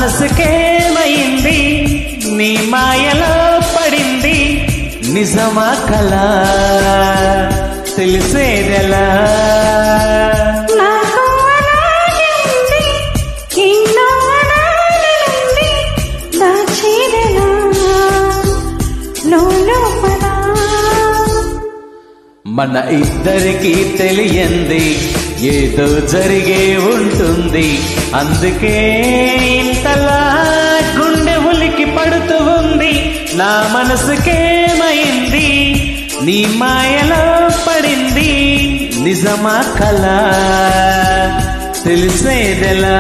మనసుకేమైంది నీ మాయలో పడింది నిజమా కలా తెలిసేదెలా మన ఇద్దరికి తెలియంది ఏదో జరిగే ఉంటుంది అందుకే ఇంతలా గుండె ఉలికి పడుతూ ఉంది నా మనసుకేమైంది నీ మాయలో పడింది నిజమా కలా తెలిసేదెలా